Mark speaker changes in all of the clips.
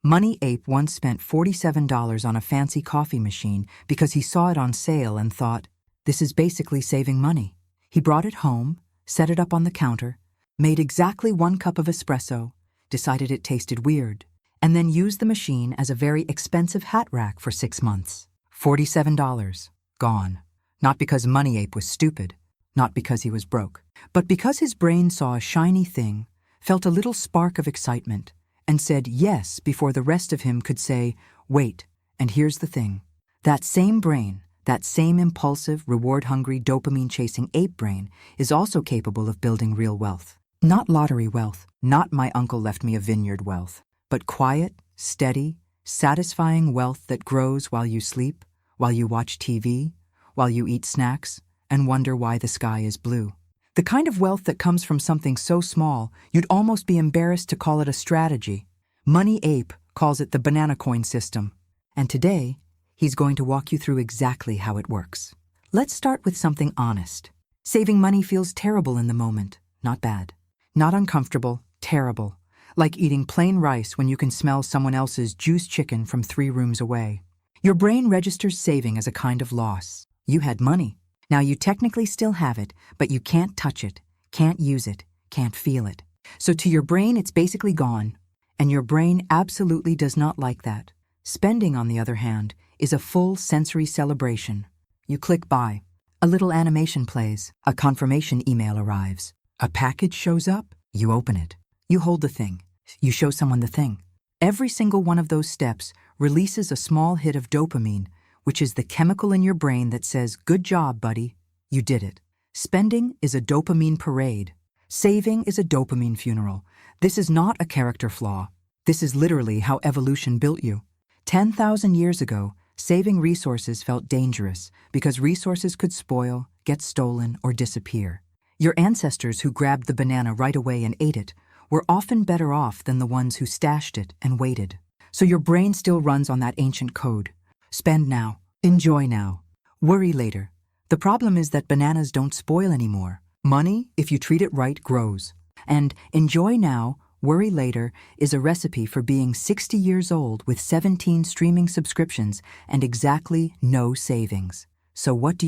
Speaker 1: Money Ape once spent $47 on a fancy coffee machine because he saw it on sale and thought, this is basically saving money. He brought it home, set it up on the counter, made exactly 1 cup of espresso, decided it tasted weird, and then used the machine as a very expensive hat rack for 6 months. $47. Gone. Not because Money Ape was stupid, not because he was broke, but because his brain saw a shiny thing, felt a little spark of excitement, and said yes before the rest of him could say, wait, and here's the thing. That same brain, that same impulsive, reward-hungry, dopamine-chasing ape brain is also capable of building real wealth. Not lottery wealth, not my uncle left me a vineyard wealth, but quiet, steady, satisfying wealth that grows while you sleep, while you watch TV, while you eat snacks, and wonder why the sky is blue. The kind of wealth that comes from something so small, you'd almost be embarrassed to call it a strategy. Money Ape calls it the banana coin system. And today, he's going to walk you through exactly how it works. Let's start with something honest. Saving money feels terrible in the moment, not bad. Not uncomfortable, terrible. Like eating plain rice when you can smell someone else's juice chicken from 3 rooms away. Your brain registers saving as a kind of loss. You had money. Now you technically still have it, but you can't touch it, can't use it, can't feel it. So to your brain, it's basically gone. And your brain absolutely does not like that. Spending, on the other hand, is a full sensory celebration. You click buy. A little animation plays. A confirmation email arrives. A package shows up. You open it. You hold the thing. You show someone the thing. Every single one of those steps releases a small hit of dopamine, which is the chemical in your brain that says, good job, buddy, you did it. Spending is a dopamine parade. Saving is a dopamine funeral. This is not a character flaw. This is literally how evolution built you. 10,000 years ago, saving resources felt dangerous because resources could spoil, get stolen, or disappear. Your ancestors who grabbed the banana right away and ate it were often better off than the ones who stashed it and waited. So your brain still runs on that ancient code. Spend now, enjoy now, worry later. The problem is that bananas don't spoil anymore. Money, if you treat it right, grows. And enjoy now, worry later is a recipe for being 60 years old with 17 streaming subscriptions and exactly no savings. So what do?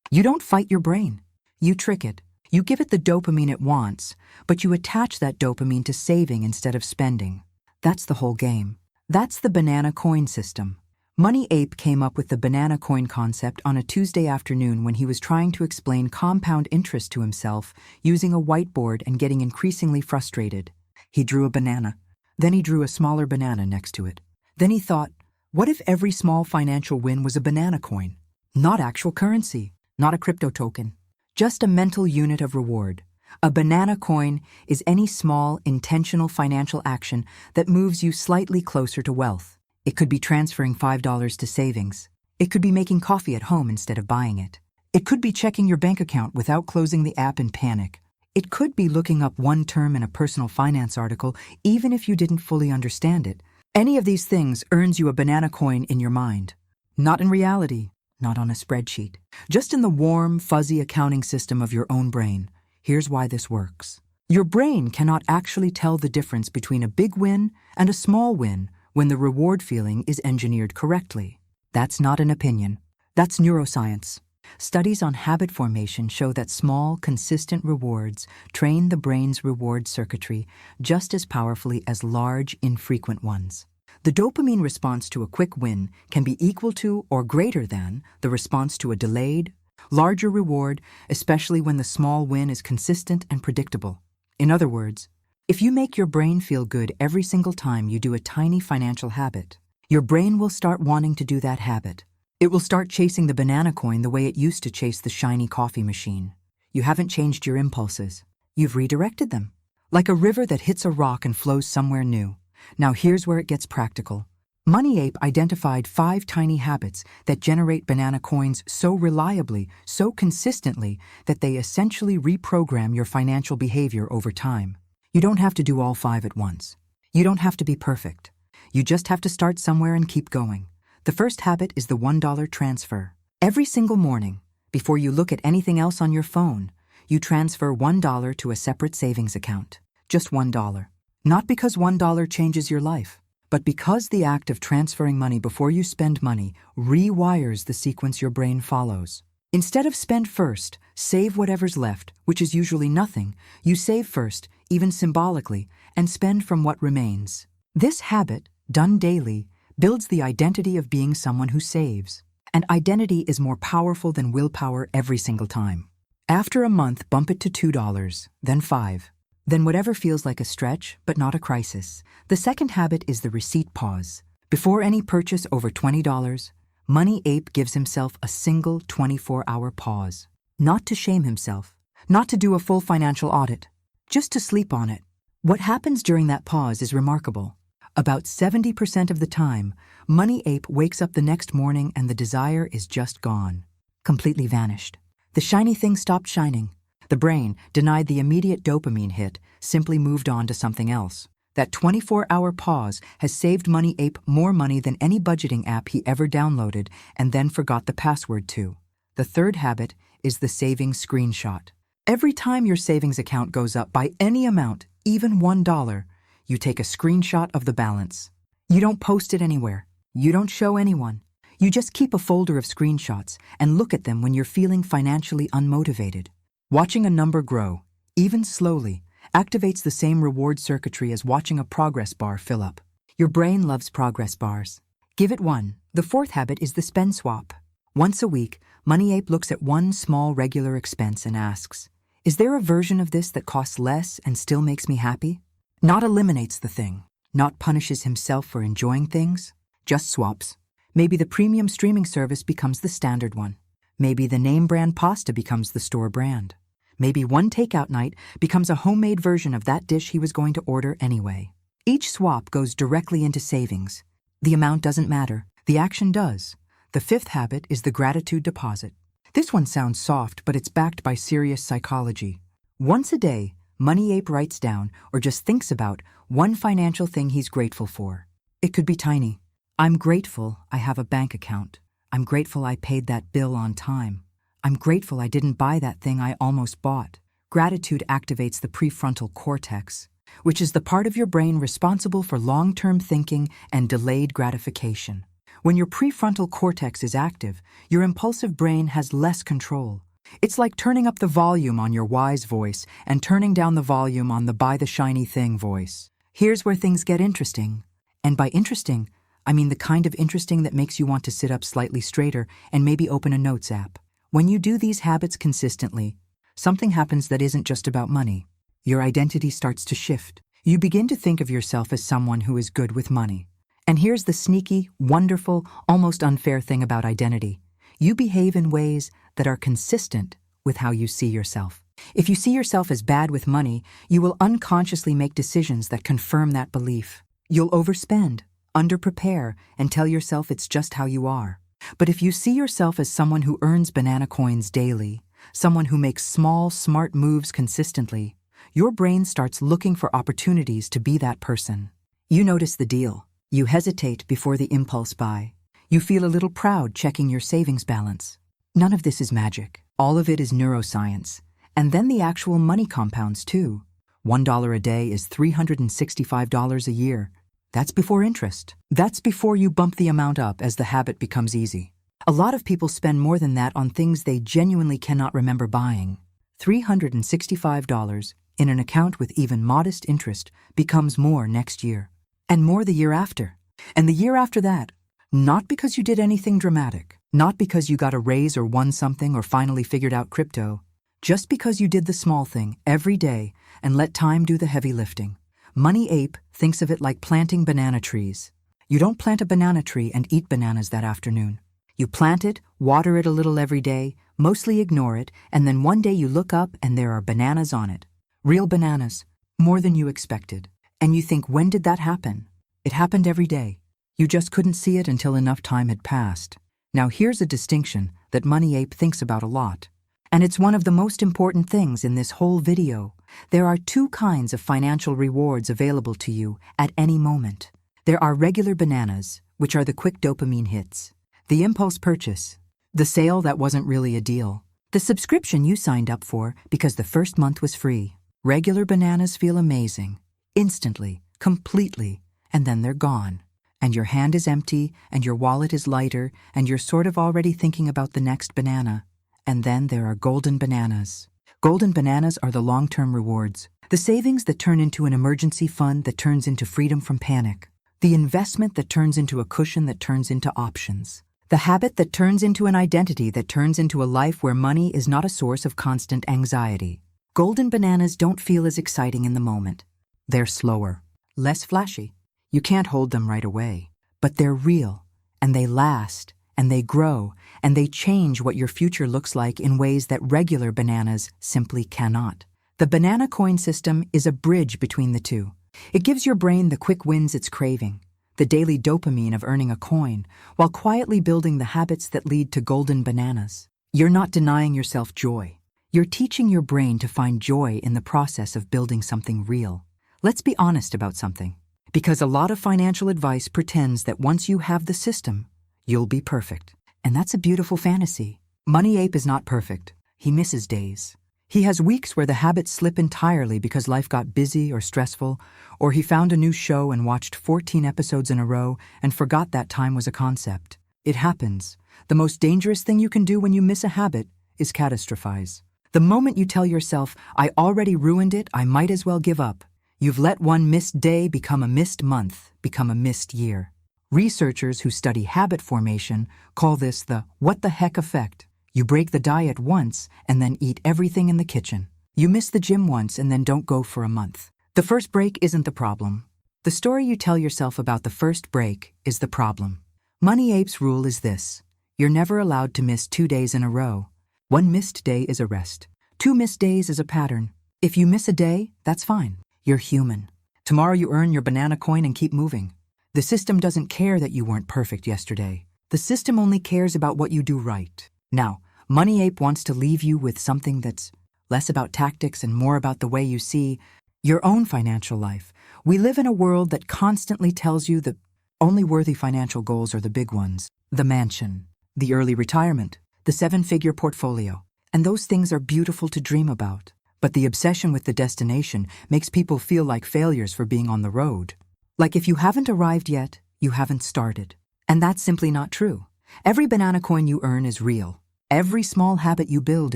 Speaker 1: You don't fight your brain. You trick it. You give it the dopamine it wants, but you attach that dopamine to saving instead of spending. That's the whole game. That's the banana coin system. Money Ape came up with the banana coin concept on a Tuesday afternoon when he was trying to explain compound interest to himself using a whiteboard and getting increasingly frustrated. He drew a banana. Then he drew a smaller banana next to it. Then he thought, what if every small financial win was a banana coin? Not actual currency, not a crypto token, just a mental unit of reward. A banana coin is any small, intentional financial action that moves you slightly closer to wealth. It could be transferring $5 to savings. It could be making coffee at home instead of buying it. It could be checking your bank account without closing the app in panic. It could be looking up one term in a personal finance article, even if you didn't fully understand it. Any of these things earns you a banana coin in your mind. Not in reality, not on a spreadsheet. Just in the warm, fuzzy accounting system of your own brain. Here's why this works. Your brain cannot actually tell the difference between a big win and a small win when the reward feeling is engineered correctly. That's not an opinion. That's neuroscience. Studies on habit formation show that small, consistent rewards train the brain's reward circuitry just as powerfully as large, infrequent ones. The dopamine response to a quick win can be equal to or greater than the response to a delayed, larger reward, especially when the small win is consistent and predictable. In other words, if you make your brain feel good every single time you do a tiny financial habit, your brain will start wanting to do that habit. It will start chasing the banana coin the way it used to chase the shiny coffee machine. You haven't changed your impulses. You've redirected them. Like a river that hits a rock and flows somewhere new. Now here's where it gets practical. Money Ape identified 5 tiny habits that generate banana coins so reliably, so consistently, that they essentially reprogram your financial behavior over time. You don't have to do all 5 at once. You don't have to be perfect. You just have to start somewhere and keep going. The first habit is the $1 transfer. Every single morning, before you look at anything else on your phone, you transfer $1 to a separate savings account. Just $1. Not because $1 changes your life, But because the act of transferring money before you spend money rewires the sequence your brain follows. Instead of spend first, save whatever's left, which is usually nothing, you save first, even symbolically, and spend from what remains. This habit, done daily, builds the identity of being someone who saves. And identity is more powerful than willpower every single time. After a month, bump it to $2, then $5. Then whatever feels like a stretch, but not a crisis. The second habit is the receipt pause. Before any purchase over $20, Money Ape gives himself a single 24-hour pause. Not to shame himself, not to do a full financial audit, just to sleep on it. What happens during that pause is remarkable. About 70% of the time, Money Ape wakes up the next morning and the desire is just gone. Completely vanished. The shiny thing stopped shining. The brain, denied the immediate dopamine hit, simply moved on to something else. That 24-hour pause has saved Money Ape more money than any budgeting app he ever downloaded and then forgot the password to. The third habit is the savings screenshot. Every time your savings account goes up by any amount, even $1, you take a screenshot of the balance. You don't post it anywhere. You don't show anyone. You just keep a folder of screenshots and look at them when you're feeling financially unmotivated. Watching a number grow, even slowly, activates the same reward circuitry as watching a progress bar fill up. Your brain loves progress bars. Give it one. The fourth habit is the spend swap. Once a week, Money Ape looks at one small regular expense and asks, is there a version of this that costs less and still makes me happy? Not eliminates the thing, not punishes himself for enjoying things, just swaps. Maybe the premium streaming service becomes the standard one. Maybe the name brand pasta becomes the store brand. Maybe one takeout night becomes a homemade version of that dish he was going to order anyway. Each swap goes directly into savings. The amount doesn't matter. The action does. The fifth habit is the gratitude deposit. This one sounds soft, but it's backed by serious psychology. Once a day, Money Ape writes down or just thinks about one financial thing he's grateful for. It could be tiny. I'm grateful I have a bank account. I'm grateful I paid that bill on time. I'm grateful I didn't buy that thing I almost bought. Gratitude activates the prefrontal cortex, which is the part of your brain responsible for long-term thinking and delayed gratification. When your prefrontal cortex is active, your impulsive brain has less control. It's like turning up the volume on your wise voice and turning down the volume on the buy the shiny thing voice. Here's where things get interesting. And by interesting, I mean the kind of interesting that makes you want to sit up slightly straighter and maybe open a notes app. When you do these habits consistently, something happens that isn't just about money. Your identity starts to shift. You begin to think of yourself as someone who is good with money. And here's the sneaky, wonderful, almost unfair thing about identity. You behave in ways that are consistent with how you see yourself. If you see yourself as bad with money, you will unconsciously make decisions that confirm that belief. You'll overspend, underprepare, and tell yourself it's just how you are. But if you see yourself as someone who earns banana coins daily, someone who makes small, smart moves consistently, your brain starts looking for opportunities to be that person. You notice the deal. You hesitate before the impulse buy. You feel a little proud checking your savings balance. None of this is magic. All of it is neuroscience. And then the actual money compounds too. $1 a day is $365 a year. That's before interest. That's before you bump the amount up as the habit becomes easy. A lot of people spend more than that on things they genuinely cannot remember buying. $365 in an account with even modest interest becomes more next year. And more the year after. And the year after that. Not because you did anything dramatic. Not because you got a raise or won something or finally figured out crypto. Just because you did the small thing every day and let time do the heavy lifting. Money Ape thinks of it like planting banana trees. You don't plant a banana tree and eat bananas that afternoon. You plant it, water it a little every day, mostly ignore it, and then one day you look up and there are bananas on it. Real bananas. More than you expected. And you think, when did that happen? It happened every day. You just couldn't see it until enough time had passed. Now here's a distinction that Money Ape thinks about a lot. And it's one of the most important things in this whole video. There are two kinds of financial rewards available to you at any moment. There are regular bananas, which are the quick dopamine hits. The impulse purchase. The sale that wasn't really a deal. The subscription you signed up for because the first month was free. Regular bananas feel amazing. Instantly, completely, and then they're gone. and your hand is empty, and your wallet is lighter, and you're sort of already thinking about the next banana. And then there are golden bananas. Golden bananas are the long-term rewards. The savings that turn into an emergency fund that turns into freedom from panic. The investment that turns into a cushion that turns into options. The habit that turns into an identity that turns into a life where money is not a source of constant anxiety. Golden bananas don't feel as exciting in the moment. They're slower, less flashy. You can't hold them right away. But they're real, and they last, and they grow, and they change what your future looks like in ways that regular bananas simply cannot. The banana coin system is a bridge between the two. It gives your brain the quick wins it's craving, the daily dopamine of earning a coin, while quietly building the habits that lead to golden bananas. You're not denying yourself joy. You're teaching your brain to find joy in the process of building something real. Let's be honest about something. Because a lot of financial advice pretends that once you have the system, you'll be perfect. And that's a beautiful fantasy. Money Ape is not perfect. He misses days. He has weeks where the habits slip entirely because life got busy or stressful, or he found a new show and watched 14 episodes in a row and forgot that time was a concept. It happens. The most dangerous thing you can do when you miss a habit is catastrophize. The moment you tell yourself, I already ruined it, I might as well give up, you've let one missed day become a missed month, become a missed year. Researchers who study habit formation call this the what the heck effect. You break the diet once and then eat everything in the kitchen. You miss the gym once and then don't go for a month. The first break isn't the problem. The story you tell yourself about the first break is the problem. Money Ape's rule is this. You're never allowed to miss 2 days in a row. 1 missed day is a rest. 2 missed days is a pattern. If you miss a day, that's fine. You're human. Tomorrow you earn your banana coin and keep moving. The system doesn't care that you weren't perfect yesterday. The system only cares about what you do right. Now, Money Ape wants to leave you with something that's less about tactics and more about the way you see your own financial life. We live in a world that constantly tells you the only worthy financial goals are the big ones. The mansion, the early retirement, the 7-figure portfolio. And those things are beautiful to dream about. But the obsession with the destination makes people feel like failures for being on the road. Like if you haven't arrived yet, you haven't started. And that's simply not true. Every banana coin you earn is real. Every small habit you build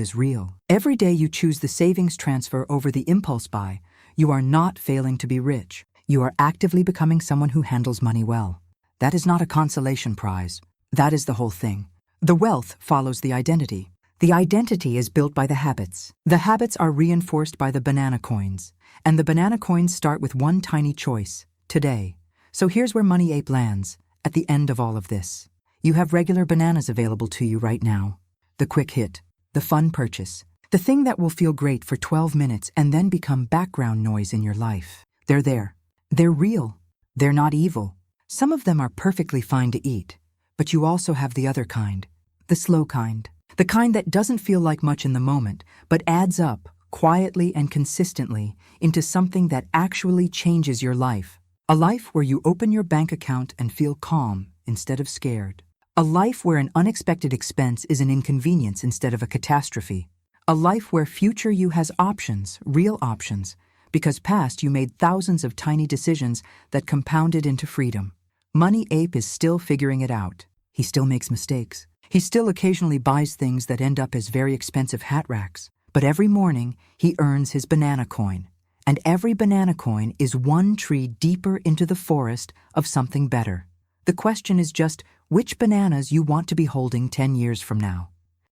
Speaker 1: is real. Every day you choose the savings transfer over the impulse buy, you are not failing to be rich. You are actively becoming someone who handles money well. That is not a consolation prize. That is the whole thing. The wealth follows the identity. The identity is built by the habits. The habits are reinforced by the banana coins. And the banana coins start with one tiny choice, today. So here's where Money Ape lands, at the end of all of this. You have regular bananas available to you right now. The quick hit, the fun purchase, the thing that will feel great for 12 minutes and then become background noise in your life. They're there. They're real. They're not evil. Some of them are perfectly fine to eat, but you also have the other kind, the slow kind, the kind that doesn't feel like much in the moment, but adds up, quietly and consistently, into something that actually changes your life. A life where you open your bank account and feel calm instead of scared. A life where an unexpected expense is an inconvenience instead of a catastrophe. A life where future you has options, real options, because past you made thousands of tiny decisions that compounded into freedom. Money Ape is still figuring it out. He still makes mistakes. He still occasionally buys things that end up as very expensive hat racks. But every morning, he earns his banana coin. And every banana coin is one tree deeper into the forest of something better. The question is just which bananas you want to be holding 10 years from now.